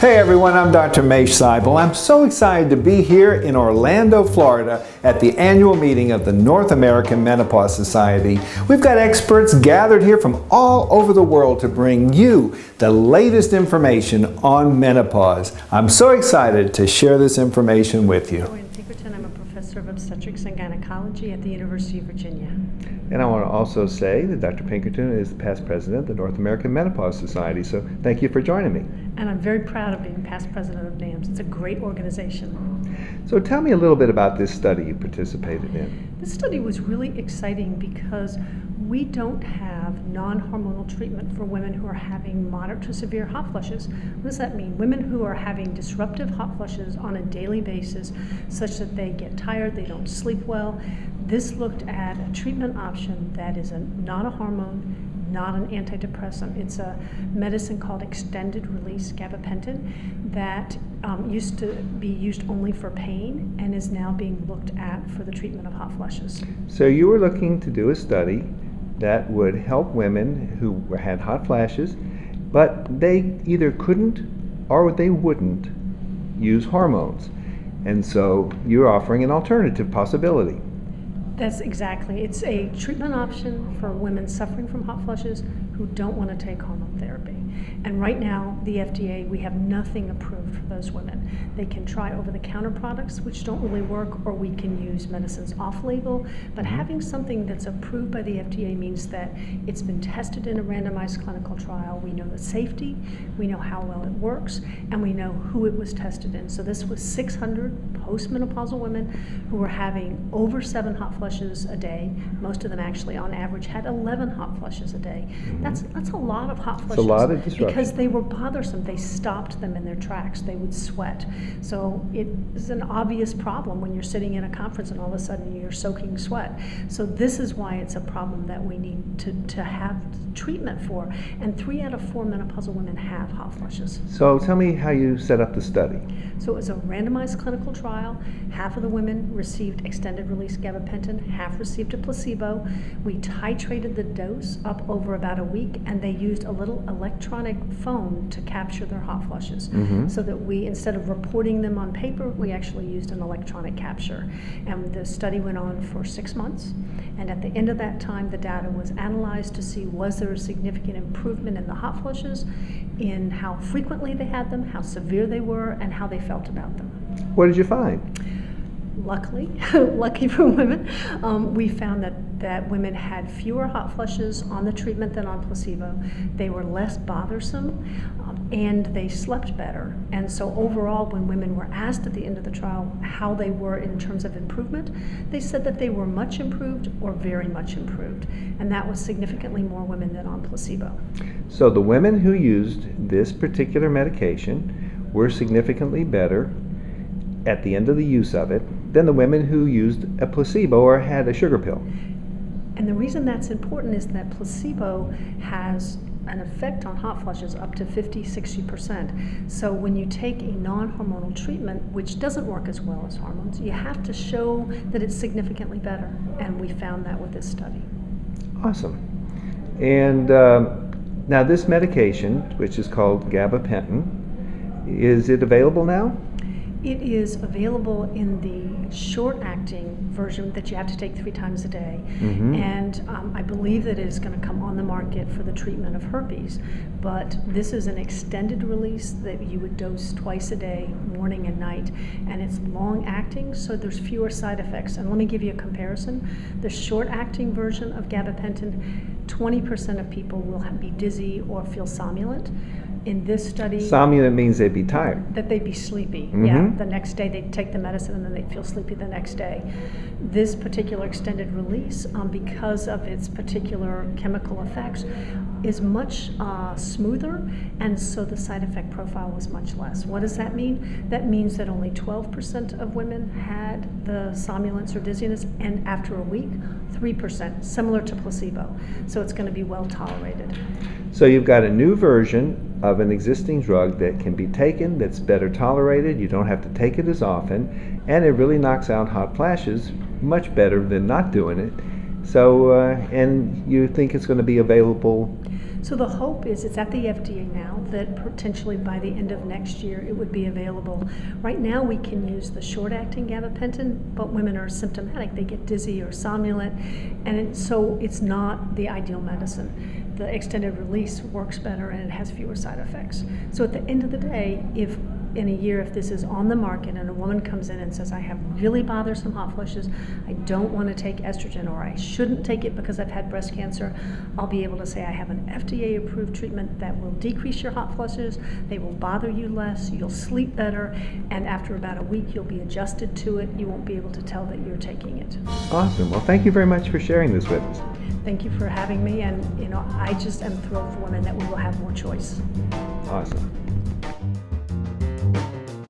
Hey everyone, I'm Dr. Mache Seibel. I'm so excited to be here in Orlando, Florida at the annual meeting of the North American Menopause Society. We've got experts gathered here from all over the world to bring you the latest information on menopause. I'm so excited to share this information with you. I'm a professor of obstetrics and gynecology at the University of Virginia. And I want to also say that Dr. Pinkerton is the past president of the North American Menopause Society, so thank you for joining me. And I'm very proud of being past president of NAMS. It's a great organization. So tell me a little bit about this study you participated in. This study was really exciting because we don't have non-hormonal treatment for women who are having moderate to severe hot flushes. What does that mean? Women who are having disruptive hot flushes on a daily basis such that they get tired, they don't sleep well. This looked at a treatment option that is not a hormone, not an antidepressant. It's a medicine called extended release gabapentin that used to be used only for pain and is now being looked at for the treatment of hot flushes. So you were looking to do a study that would help women who had hot flashes, but they either couldn't or they wouldn't use hormones. And so you're offering an alternative possibility. That's exactly. It's a treatment option for women suffering from hot flushes who don't want to take hormone therapy. And right now, the FDA, we have nothing approved for those women. They can try over-the-counter products, which don't really work, or we can use medicines off-label. But having something that's approved by the FDA means that it's been tested in a randomized clinical trial. We know the safety, we know how well it works, and we know who it was tested in. So this was 600 postmenopausal women who were having over 7 hot flushes a day. Most of them actually, on average, had 11 hot flushes a day. That's a lot of hot flushes. It's a lot of disruption. Because they were bothersome. They stopped them in their tracks. They would sweat. So it is an obvious problem when you're sitting in a conference and all of a sudden you're soaking sweat. So this is why it's a problem that we need to have treatment for. And 3 out of 4 menopausal women have hot flushes. So tell me how you set up the study. So it was a randomized clinical trial. Half of the women received extended release gabapentin, half received a placebo. We titrated the dose up over about a week, and they used a little electronic phone to capture their hot flushes. So that we, instead of reporting them on paper, we actually used an electronic capture. And the study went on for 6 months. And at the end of that time, the data was analyzed to see was there a significant improvement in the hot flushes, in how frequently they had them, how severe they were, and how they felt about them. What did you find? Luckily, lucky for women, we found that women had fewer hot flushes on the treatment than on placebo. They were less bothersome, and they slept better. And so overall, when women were asked at the end of the trial how they were in terms of improvement, they said that they were much improved or very much improved. And that was significantly more women than on placebo. So the women who used this particular medication were significantly better at the end of the use of it than the women who used a placebo or had a sugar pill. And the reason that's important is that placebo has an effect on hot flushes up to 50–60%. So when you take a non-hormonal treatment, which doesn't work as well as hormones, you have to show that it's significantly better. And we found that with this study. Awesome. And now this medication, which is called gabapentin, is it available now? It is available in the short-acting version that you have to take 3 times a day. And I believe that it is going to come on the market for the treatment of herpes. But this is an extended release that you would dose twice a day, morning and night. And it's long-acting, so there's fewer side effects. And let me give you a comparison. The short-acting version of gabapentin, 20% of people will be dizzy or feel somnolent. In this study, somnolent means they'd be tired. That they'd be sleepy. Yeah, the next day they'd take the medicine and then they'd feel sleepy the next day. This particular extended release, because of its particular chemical effects, is much smoother, and so the side effect profile was much less. What does that mean? That means that only 12% of women had the somnolence or dizziness, and after a week, 3%, similar to placebo. So it's going to be well tolerated. So you've got a new version of an existing drug that can be taken, that's better tolerated, you don't have to take it as often, and it really knocks out hot flashes much better than not doing it. So, and you think it's going to be available So the hope is it's at the FDA now that potentially by the end of next year it would be available. Right now we can use the short-acting gabapentin, but women are symptomatic. They get dizzy or somnolent, and so it's not the ideal medicine. The extended release works better and it has fewer side effects. So at the end of the day, if in a year, if this is on the market and a woman comes in and says, I have really bothersome hot flushes, I don't want to take estrogen, or I shouldn't take it because I've had breast cancer, I'll be able to say I have an FDA-approved treatment that will decrease your hot flushes, they will bother you less, you'll sleep better, and after about a week you'll be adjusted to it. You won't be able to tell that you're taking it. Awesome. Well, thank you very much for sharing this with us. Thank you for having me, and I just am thrilled for women that we will have more choice. Awesome.